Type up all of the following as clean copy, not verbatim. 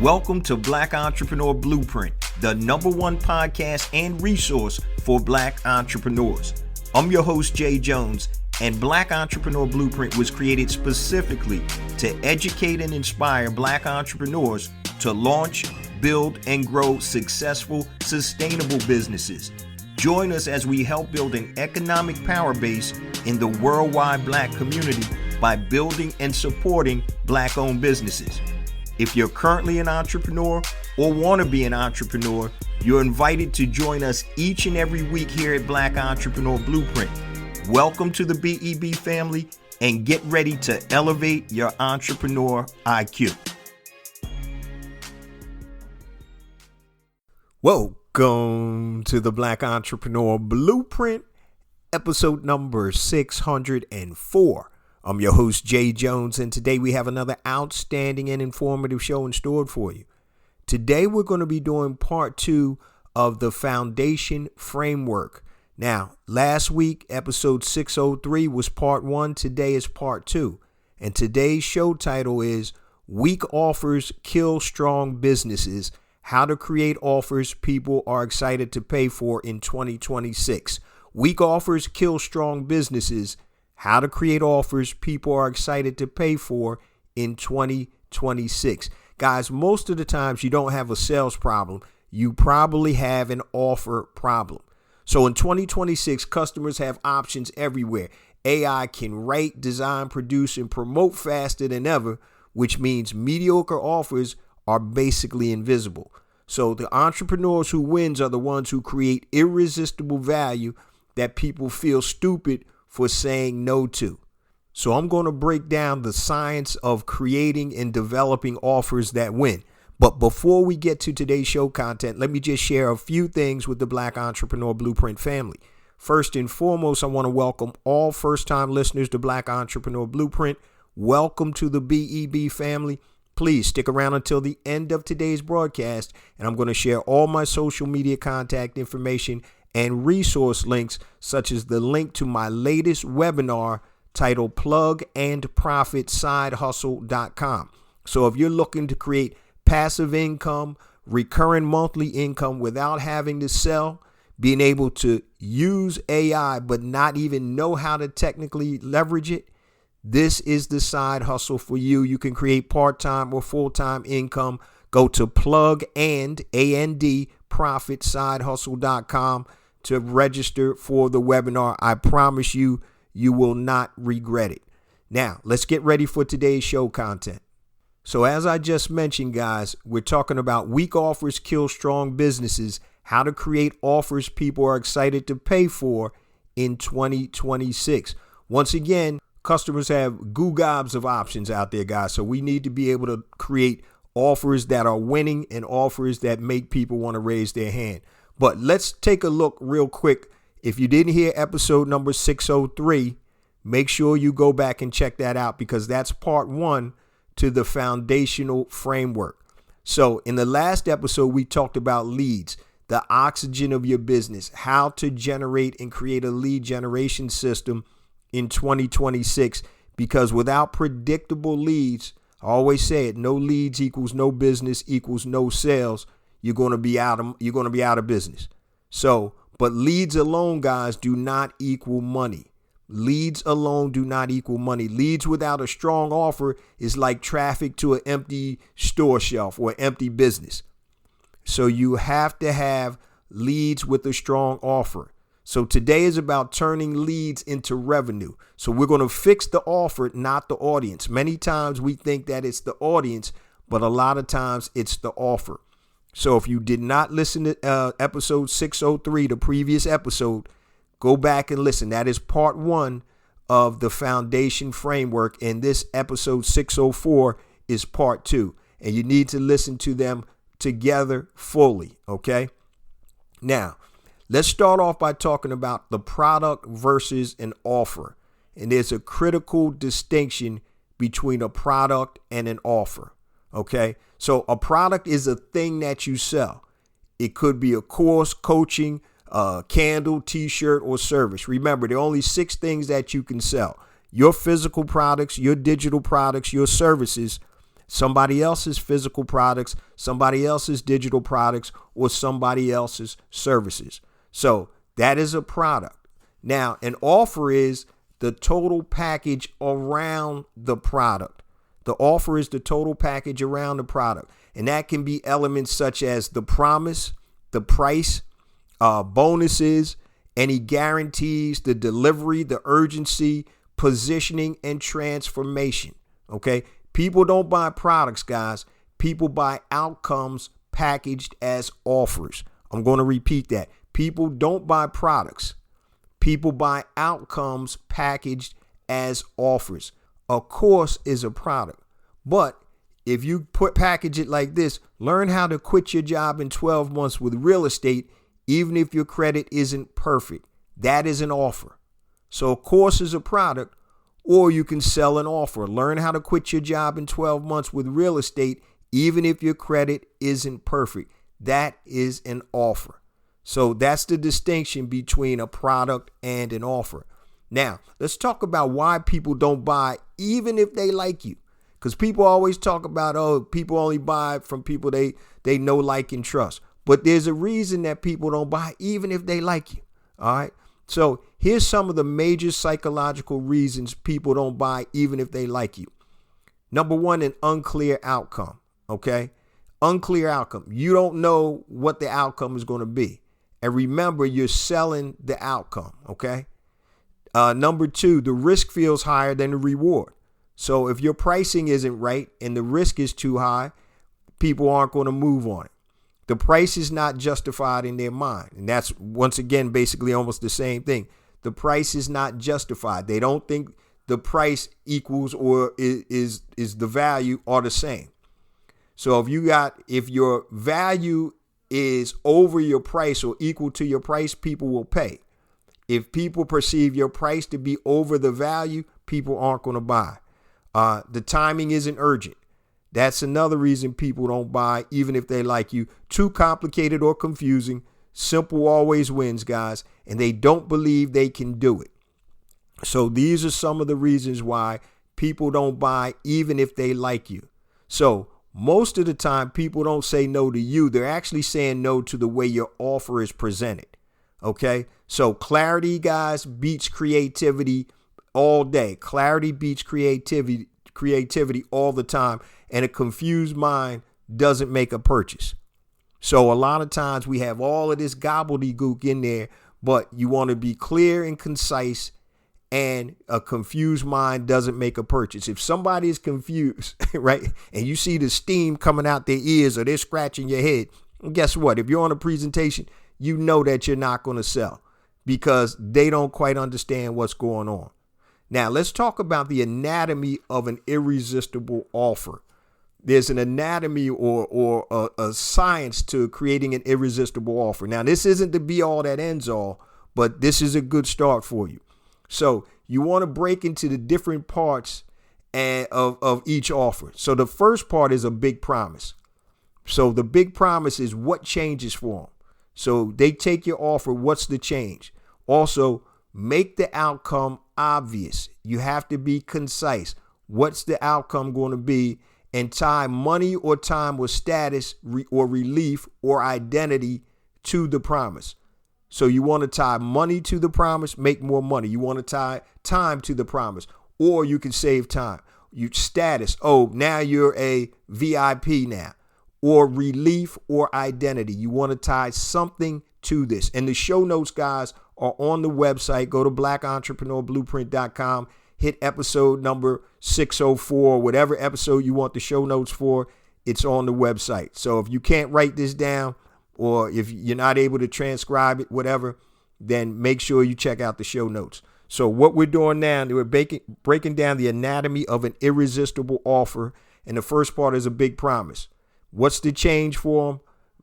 Welcome to Black Entrepreneur Blueprint, the #1 podcast and resource for Black entrepreneurs. I'm your host, Jay Jones, and Black Entrepreneur Blueprint was created specifically to educate and inspire Black entrepreneurs to launch, build, and grow successful, sustainable businesses. Join us as we help build an economic power base in the worldwide Black community by building and supporting Black-owned businesses. If you're currently an entrepreneur or want to be an entrepreneur, you're invited to join us each and every week here at Black Entrepreneur Blueprint. Welcome to the BEB family and get ready to elevate your entrepreneur IQ. Welcome to the Black Entrepreneur Blueprint, episode number 604. I'm your host, Jay Jones, and today we have another outstanding and informative show in store for you. Today we're going to be doing part 2 of the foundation framework. Now, last week, episode 603 was part 1. Today is part 2. And today's show title is Weak Offers Kill Strong Businesses, How to Create Offers People Are Excited to Pay For in 2026. Weak offers kill strong businesses. How to create offers people are excited to pay for in 2026. Guys, most of the times you don't have a sales problem. You probably have an offer problem. So in 2026, customers have options everywhere. AI can write, design, produce, and promote faster than ever, which means mediocre offers are basically invisible. So the entrepreneurs who wins are the ones who create irresistible value that people feel stupid for saying no to. So I'm going to break down the science of creating and developing offers that win. But before we get to today's show content, let me just share a few things with the Black Entrepreneur Blueprint family. First and foremost, I want to welcome all first-time listeners to Black Entrepreneur Blueprint. Welcome to the BEB family. Please stick around until the end of today's broadcast, and I'm going to share all my social media contact information and resource links, such as the link to my latest webinar titled plugandprofitsidehustle.com. So if you're looking to create passive income, recurring monthly income without having to sell, being able to use AI but not even know how to technically leverage it, this is the side hustle for you. You can create part-time or full-time income. Go to plugandprofitsidehustle.com to register for the webinar. I promise you, you will not regret it. Now, let's get ready for today's show content. So as I just mentioned, guys, we're talking about weak offers kill strong businesses, how to create offers people are excited to pay for in 2026. Once again, customers have gobs of options out there, guys. So we need to be able to create offers that are winning and offers that make people want to raise their hand. But let's take a look real quick. If you didn't hear episode number 603, make sure you go back and check that out because that's part 1 to the foundational framework. So in the last episode, we talked about leads, the oxygen of your business, how to generate and create a lead generation system in 2026, because without predictable leads, I always say it, no leads equals no business equals no sales. You're going to be out of business. So, but leads alone, guys, do not equal money. Leads alone do not equal money. Leads without a strong offer is like traffic to an empty store shelf or empty business. So you have to have leads with a strong offer. So today is about turning leads into revenue. So we're going to fix the offer, not the audience. Many times we think that it's the audience, but a lot of times it's the offer. So if you did not listen to episode 603, the previous episode, go back and listen. That is part 1 of the foundation framework. And this episode 604 is part 2. And you need to listen to them together fully. Okay. Now, let's start off by talking about the product versus an offer. And there's a critical distinction between a product and an offer. Okay. So a product is a thing that you sell. It could be a course, coaching, candle, t-shirt, or service. Remember, there are only 6 things that you can sell. Your physical products, your digital products, your services. somebody else's physical products, somebody else's digital products, or somebody else's services. So that is a product. Now, an offer is the total package around the product. The offer is the total package around the product. And that can be elements such as the promise, the price, bonuses, any guarantees, the delivery, the urgency, positioning, and transformation. Okay. People don't buy products, guys. People buy outcomes packaged as offers. I'm going to repeat that. People don't buy products. People buy outcomes packaged as offers. A course is a product. But if you package it like this, learn how to quit your job in 12 months with real estate, even if your credit isn't perfect. That is an offer. So a course is a product, or you can sell an offer. Learn how to quit your job in 12 months with real estate, even if your credit isn't perfect. That is an offer. So that's the distinction between a product and an offer. Now, let's talk about why people don't buy even if they like you. Because people always talk about, oh, people only buy from people they know, like, and trust. But there's a reason that people don't buy even if they like you. All right. So here's some of the major psychological reasons people don't buy even if they like you. Number one, an unclear outcome. Okay. Unclear outcome. You don't know what the outcome is going to be. And remember, you're selling the outcome. Okay. Number two, the risk feels higher than the reward. So if your pricing isn't right and the risk is too high, people aren't going to move on it. The price is not justified in their mind. And that's, once again, basically almost the same thing. The price is not justified. They don't think the price equals or is the value are the same. So if your value is over your price or equal to your price, people will pay. If people perceive your price to be over the value, people aren't going to buy. The timing isn't urgent. That's another reason people don't buy, even if they like you. Too complicated or confusing. Simple always wins, guys. And they don't believe they can do it. So these are some of the reasons why people don't buy, even if they like you. So most of the time, people don't say no to you. They're actually saying no to the way your offer is presented. Okay. So clarity, guys, beats creativity all day. Clarity beats creativity all the time. And a confused mind doesn't make a purchase. So a lot of times we have all of this gobbledygook in there, but you want to be clear and concise, and a confused mind doesn't make a purchase. If somebody is confused, right, and you see the steam coming out their ears or they're scratching your head, guess what? If you're on a presentation, you know that you're not going to sell because they don't quite understand what's going on. Now, let's talk about the anatomy of an irresistible offer. There's an anatomy or a science to creating an irresistible offer. Now, this isn't the be all that ends all, but this is a good start for you. So you want to break into the different parts of each offer. So the first part is a big promise. So the big promise is what changes for them. So they take your offer. What's the change? Also, make the outcome obvious. You have to be concise. What's the outcome going to be? And tie money or time or status or relief or identity to the promise. So you want to tie money to the promise, make more money. You want to tie time to the promise, or you can save time. You status. Oh, now you're a VIP now, or relief or identity. You want to tie something to this. And the show notes, guys, are on the website. Go to blackentrepreneurblueprint.com. Hit episode number 604, whatever episode you want the show notes for, it's on the website. So if you can't write this down, or if you're not able to transcribe it, whatever, then make sure you check out the show notes. So what we're doing now, we're breaking down the anatomy of an irresistible offer. And the first part is a big promise. What's the change for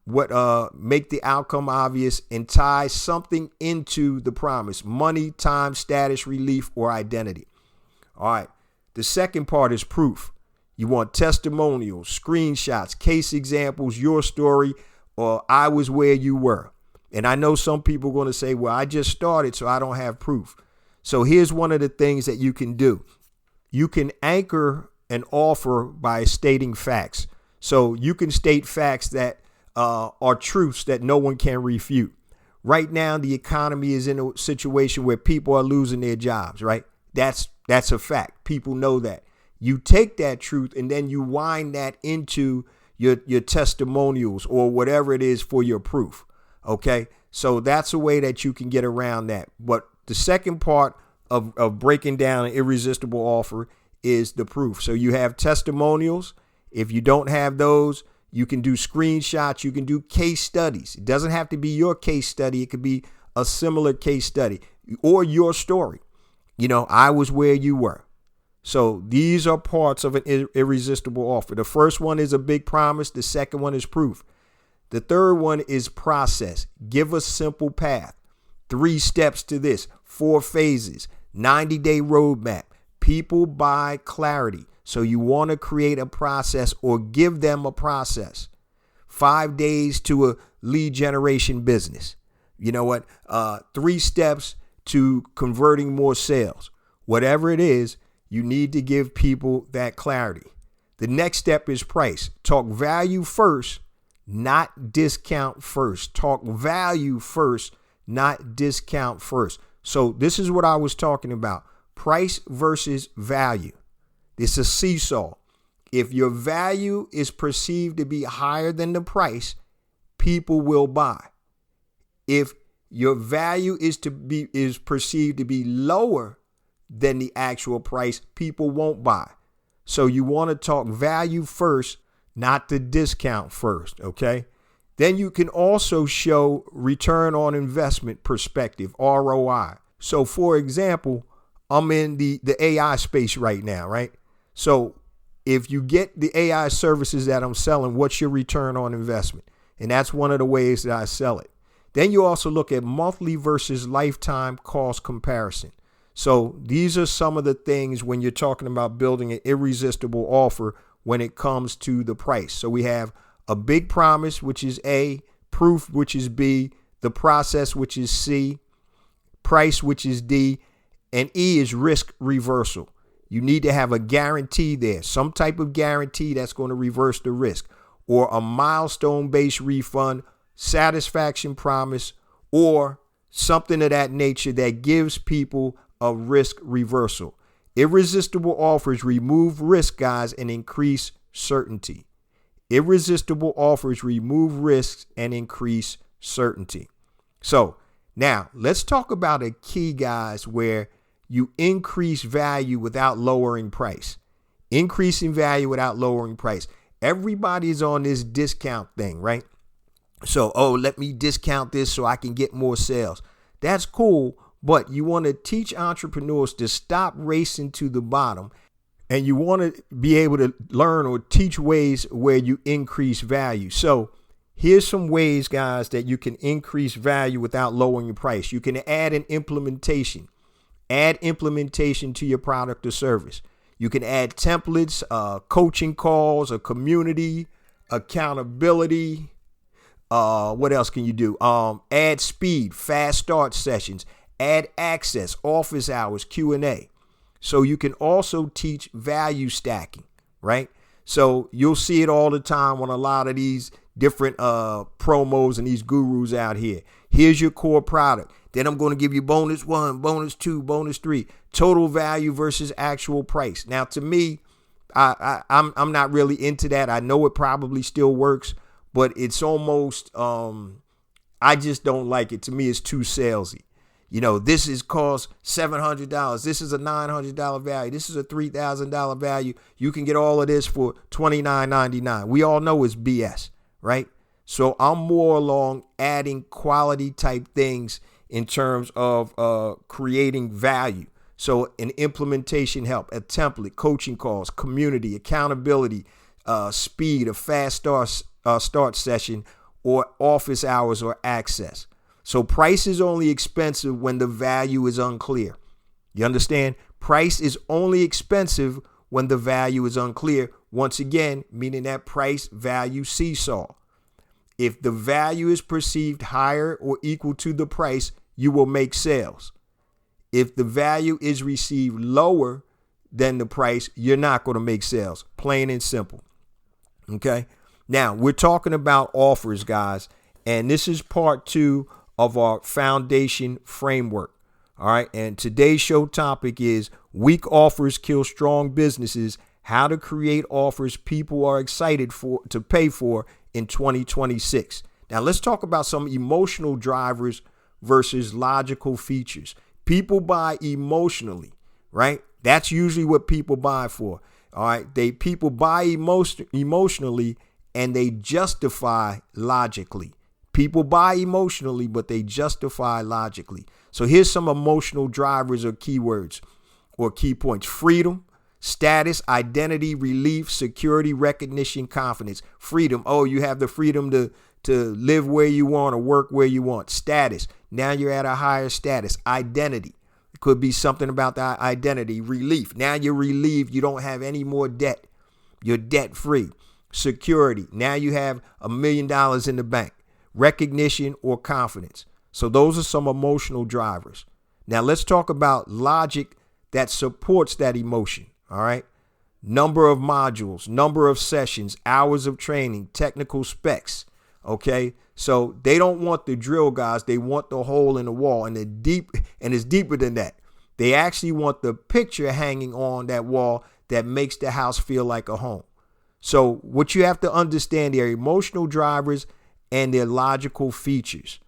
them? Make the outcome obvious and tie something into the promise. Money, time, status, relief, or identity. All right. The second part is proof. You want testimonials, screenshots, case examples, your story, or I was where you were. And I know some people are going to say, well, I just started, so I don't have proof. So here's one of the things that you can do. You can anchor an offer by stating facts. So you can state facts that are truths that no one can refute. Right now, the economy is in a situation where people are losing their jobs, right? That's a fact. People know that. You take that truth and then you wind that into your testimonials or whatever it is for your proof. Okay. So that's a way that you can get around that. But the second part of breaking down an irresistible offer is the proof. So you have testimonials. If you don't have those, you can do screenshots. You can do case studies. It doesn't have to be your case study. It could be a similar case study or your story. I was where you were. So these are parts of an irresistible offer. The first one is a big promise. The second one is proof. The third one is process. Give a simple path. 3 steps to this, 4 phases, 90-day roadmap. People buy clarity. So you want to create a process or give them a process. 5 days to a lead generation business. 3 steps to converting more sales. Whatever it is, you need to give people that clarity. The next step is price. Talk value first, not discount first. Talk value first, not discount first. So this is what I was talking about. Price versus value. It's a seesaw. If your value is perceived to be higher than the price, people will buy. If your value is perceived to be lower than the actual price, people won't buy. So you want to talk value first, not the discount first. Okay. Then you can also show return on investment perspective, ROI. So for example, I'm in the AI space right now, right? So if you get the AI services that I'm selling, what's your return on investment? And that's one of the ways that I sell it. Then you also look at monthly versus lifetime cost comparison. So these are some of the things when you're talking about building an irresistible offer when it comes to the price. So we have a big promise, which is A, proof, which is B, the process, which is C, price, which is D, and E is risk reversal. You need to have a guarantee there, some type of guarantee that's going to reverse the risk, or a milestone-based refund, satisfaction promise, or something of that nature that gives people a risk reversal. Irresistible offers remove risk, guys, and increase certainty. Irresistible offers remove risks and increase certainty. So now let's talk about a key, guys, where you increase value without lowering price. Increasing value without lowering price. Everybody's on this discount thing, right? So, let me discount this so I can get more sales. That's cool, but you want to teach entrepreneurs to stop racing to the bottom, and you want to be able to learn or teach ways where you increase value. So here's some ways, guys, that you can increase value without lowering your price. You can add an implementation. Add implementation to your product or service. You can add templates, coaching calls, a community, accountability. What else can you do? Add speed, fast start sessions, add access, office hours, Q&A. So you can also teach value stacking, right? So you'll see it all the time on a lot of these different promos and these gurus out here. Here's your core product. Then I'm going to give you bonus 1, bonus 2, bonus 3, total value versus actual price. Now, to me, I'm not really into that. I know it probably still works, but it's almost, I just don't like it. To me, it's too salesy. This is cost $700. This is a $900 value. This is a $3,000 value. You can get all of this for $29.99. We all know it's BS, right? So I'm more along adding quality type things in terms of creating value. So an implementation help, a template, coaching calls, community, accountability, speed, a fast start session, or office hours or access. So price is only expensive when the value is unclear. You understand? Price is only expensive when the value is unclear. Once again, meaning that price value seesaw. If the value is perceived higher or equal to the price, you will make sales. If the value is received lower than the price, you're not going to make sales. Plain and simple. Okay. Now we're talking about offers, guys, and this is part 2 of our foundation framework. All right. And today's show topic is weak offers kill strong businesses, how to create offers people are excited to pay for in 2026. Now let's talk about some emotional drivers versus logical features. People buy emotionally, right? That's usually what people buy for. All right. People buy emotionally and they justify logically. People buy emotionally, but they justify logically. So here's some emotional drivers or keywords or key points. Freedom, status, identity, relief, security, recognition, confidence. Freedom. Oh, you have the freedom to live where you want or work where you want. Status. Now you're at a higher status. Identity. It could be something about that identity. Relief. Now you're relieved. You don't have any more debt. You're debt free. Security. Now you have $1 million in the bank. Recognition or confidence. So those are some emotional drivers. Now let's talk about logic that supports that emotion. All right. Number of modules, number of sessions, hours of training, technical specs. Okay. So they don't want the drill, guys. They want the hole in the wall, and it's deeper than that. They actually want the picture hanging on that wall that makes the house feel like a home. So what you have to understand, their emotional drivers and their logical features.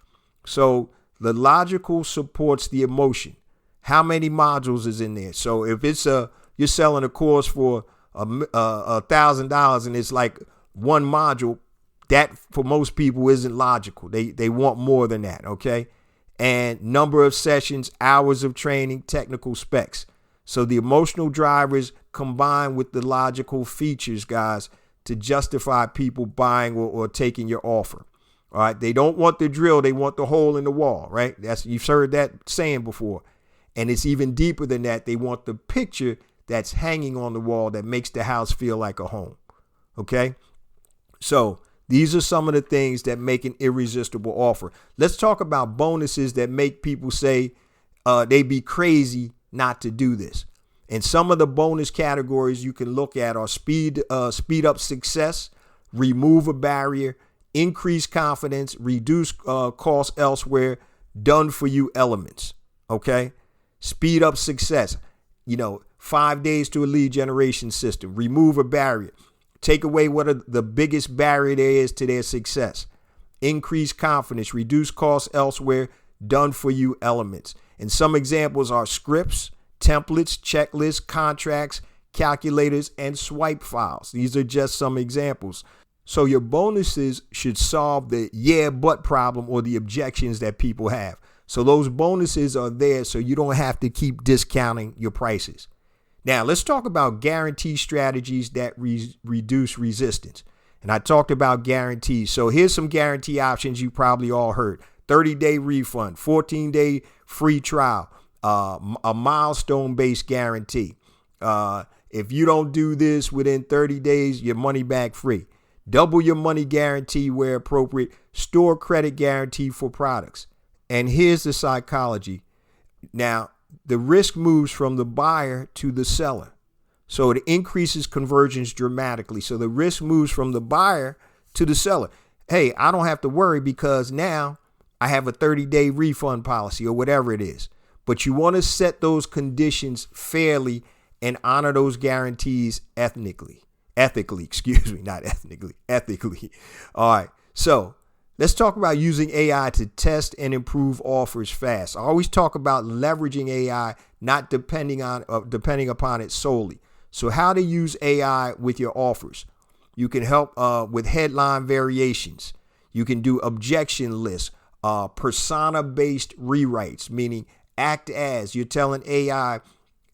So the logical supports the emotion. How many modules is in there? So if it's you're selling a course for $1,000 and it's like one module, that for most people isn't logical. They want more than that. Okay. And number of sessions, hours of training, technical specs. So the emotional drivers combine with the logical features, guys, to justify people buying or taking your offer. All right. They don't want the drill. They want the hole in the wall. Right. You've heard that saying before. And it's even deeper than that. They want the picture that's hanging on the wall that makes the house feel like a home. Okay. So these are some of the things that make an irresistible offer. Let's talk about bonuses that make people say they'd be crazy not to do this. And some of the bonus categories you can look at are speed up success, remove a barrier, increase confidence, reduce costs elsewhere, done for you elements. Okay. Speed up success, 5 days to a lead generation system, remove a barrier, take away what the biggest barrier there is to their success, increase confidence, reduce costs elsewhere, done for you elements. And some examples are scripts, templates, checklists, contracts, calculators, and swipe files. These are just some examples. So your bonuses should solve the yeah, but problem or the objections that people have. So those bonuses are there so you don't have to keep discounting your prices. Now, let's talk about guarantee strategies that reduce resistance. And I talked about guarantees. So here's some guarantee options you probably all heard. 30-day refund, 14-day free trial, a milestone-based guarantee. If you don't do this within 30 days, your money back free. Double your money guarantee where appropriate. Store credit guarantee for products. And here's the psychology. Now, the risk moves from the buyer to the seller. So it increases conversions dramatically. So the risk moves from the buyer to the seller. Hey, I don't have to worry because now I have a 30-day refund policy or whatever it is. But you want to set those conditions fairly and honor those guarantees ethically. All right. So let's talk about using AI to test and improve offers fast. I always talk about leveraging AI, not depending upon it solely. So how to use AI with your offers. You can help with headline variations. You can do objection lists, persona-based rewrites, meaning you're telling AI,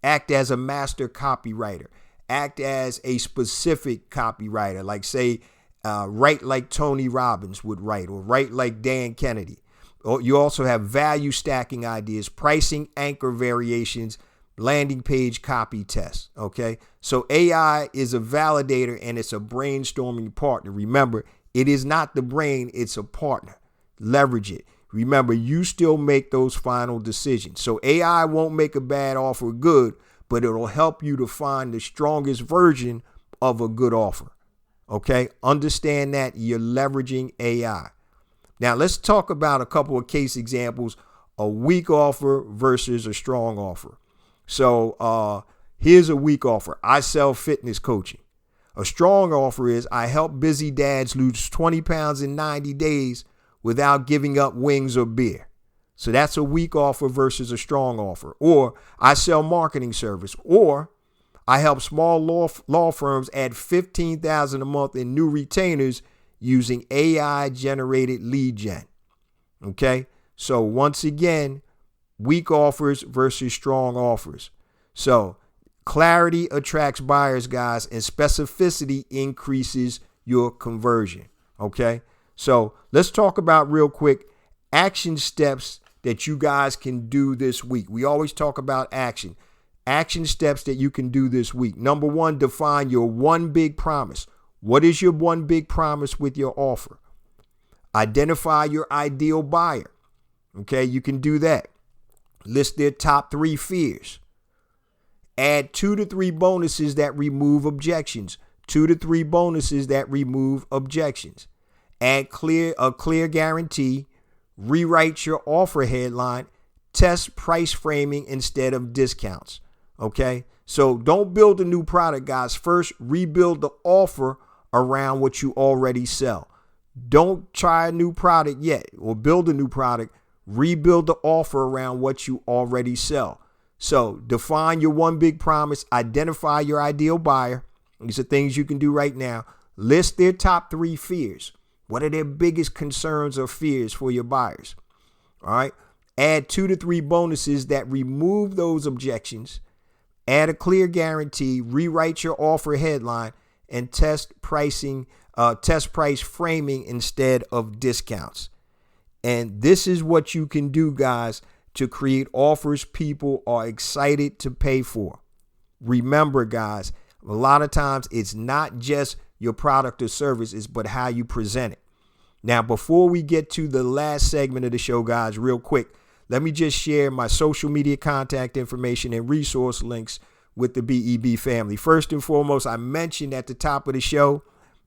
act as a master copywriter, act as a specific copywriter, like say, write like Tony Robbins would write, or write like Dan Kennedy. You also have value stacking ideas, pricing anchor variations, landing page copy tests. Okay. So AI is a validator and it's a brainstorming partner. Remember, it is not the brain, it's a partner. Leverage it. Remember, you still make those final decisions. So AI won't make a bad offer good, but it'll help you to find the strongest version of a good offer. Okay, understand that you're leveraging AI. Now let's talk about a couple of case examples, a weak offer versus a strong offer. So here's a weak offer. I sell fitness coaching. A strong offer is I help busy dads lose 20 pounds in 90 days without giving up wings or beer. So that's a weak offer versus a strong offer. Or I sell marketing service. Or I help small law firms add $15,000 a month in new retainers using AI generated lead gen. Okay. So once again, weak offers versus strong offers. So clarity attracts buyers, guys, and specificity increases your conversion. Okay. So let's talk about real quick action steps that you guys can do this week. We always talk about action steps that you can do this week. Number one, define your one big promise. What is your one big promise with your offer? Identify your ideal buyer. Okay, you can do that. List their top 3 fears. Add 2 to 3 bonuses that remove objections. 2 to 3 bonuses that remove objections. Add a clear guarantee. Rewrite your offer headline. Test price framing instead of discounts. Okay, so don't build a new product, guys. First, rebuild the offer around what you already sell. Don't try a new product yet or build a new product. Rebuild the offer around what you already sell. So define your one big promise. Identify your ideal buyer. These are things you can do right now. List their top 3 fears. What are their biggest concerns or fears for your buyers? All right. Add 2 to 3 bonuses that remove those objections. Add a clear guarantee. Rewrite your offer headline and test price framing instead of discounts. And this is what you can do, guys, to create offers people are excited to pay for. Remember, guys, a lot of times it's not just your product or services, but how you present it. Now, before we get to the last segment of the show, guys, real quick, let me just share my social media contact information and resource links with the BEB family. First and foremost, I mentioned at the top of the show,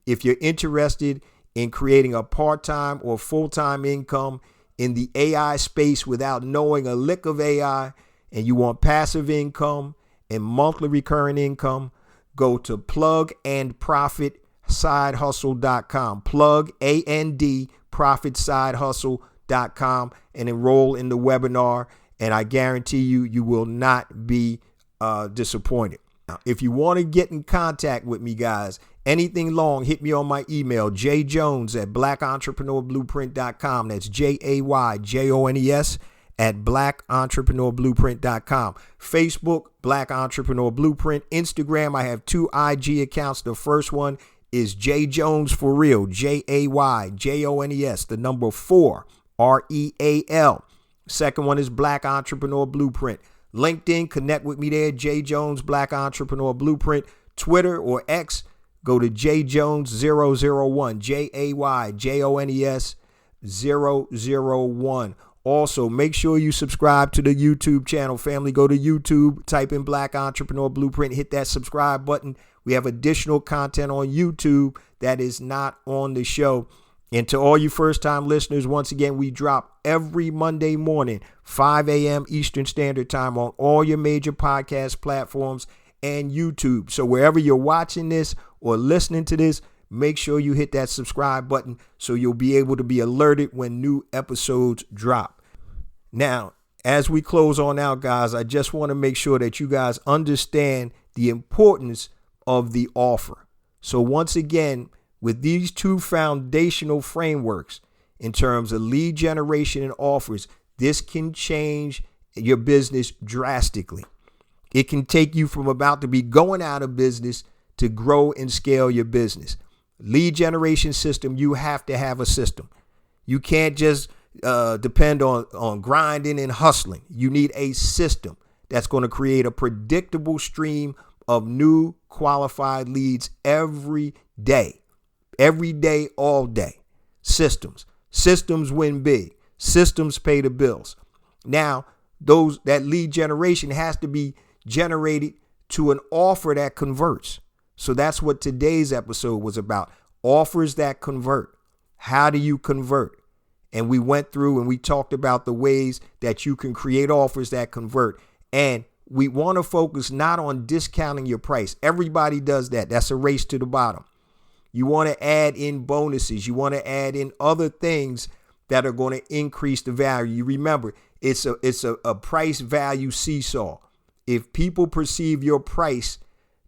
if you're interested in creating a part-time or full-time income in the AI space without knowing a lick of AI, and you want passive income and monthly recurring income, go to plugandprofitsideHustle.com. Plug A-N-D profitsidehustle.com and enroll in the webinar. And I guarantee you will not be disappointed. Now, if you want to get in contact with me, guys, anything long, hit me on my email, jjones@blackentrepreneurblueprint.com. That's JAYJONES at blackentrepreneurblueprint.com. Facebook, Black Entrepreneur Blueprint. Instagram, I have 2 IG accounts. The first one is J Jones for real, JAYJONES, the number 4, REAL. Second one is Black Entrepreneur Blueprint. LinkedIn, connect with me there, J Jones, Black Entrepreneur Blueprint. Twitter or X, go to JJones001, JAYJONES 001. Also, make sure you subscribe to the YouTube channel, family. Go to YouTube, type in Black Entrepreneur Blueprint, hit that subscribe button. We have additional content on YouTube that is not on the show. And to all you first-time listeners, once again, we drop every Monday morning, 5 a.m. Eastern Standard Time on all your major podcast platforms and YouTube. So wherever you're watching this or listening to this, make sure you hit that subscribe button so you'll be able to be alerted when new episodes drop. Now, as we close on out, guys, I just want to make sure that you guys understand the importance of the offer. So once again, with these 2 foundational frameworks in terms of lead generation and offers, this can change your business drastically. It can take you from about to be going out of business to grow and scale your business. Lead generation system, you have to have a system. You can't just depend on grinding and hustling. You need a system that's going to create a predictable stream of new qualified leads every day. Every day, all day. Systems win big. Systems pay the bills. Now, that lead generation has to be generated to an offer that converts. So that's what today's episode was about. Offers that convert. How do you convert? And we went through and we talked about the ways that you can create offers that convert. And we want to focus not on discounting your price. Everybody does that. That's a race to the bottom. You want to add in bonuses. You want to add in other things that are going to increase the value. You remember, it's a price value seesaw. If people perceive your price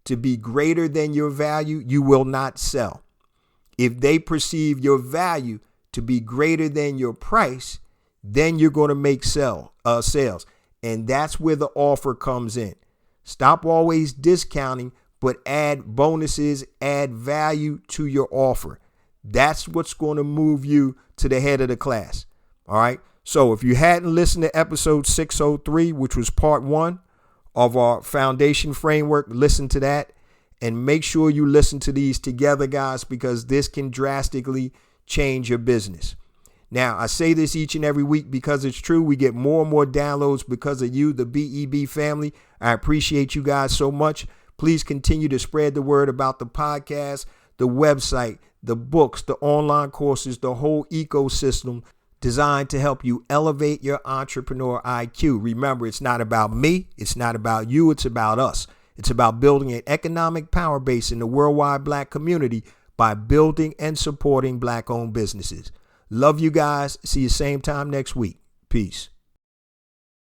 to be greater than your value, you will not sell. If they perceive your value to be greater than your price, then you're going to make sales. And that's where the offer comes in. Stop always discounting, but add bonuses, add value to your offer. That's what's going to move you to the head of the class. All right. So if you hadn't listened to episode 603, which was part 1 of our foundation framework, listen to that and make sure you listen to these together, guys, because this can drastically change your business. Now, I say this each and every week because it's true. We get more and more downloads because of you, the BEB family. I appreciate you guys so much. Please continue to spread the word about the podcast, the website, the books, the online courses, the whole ecosystem designed to help you elevate your entrepreneur IQ. Remember, it's not about me. It's not about you. It's about us. It's about building an economic power base in the worldwide Black community by building and supporting Black-owned businesses. Love you guys. See you same time next week. Peace.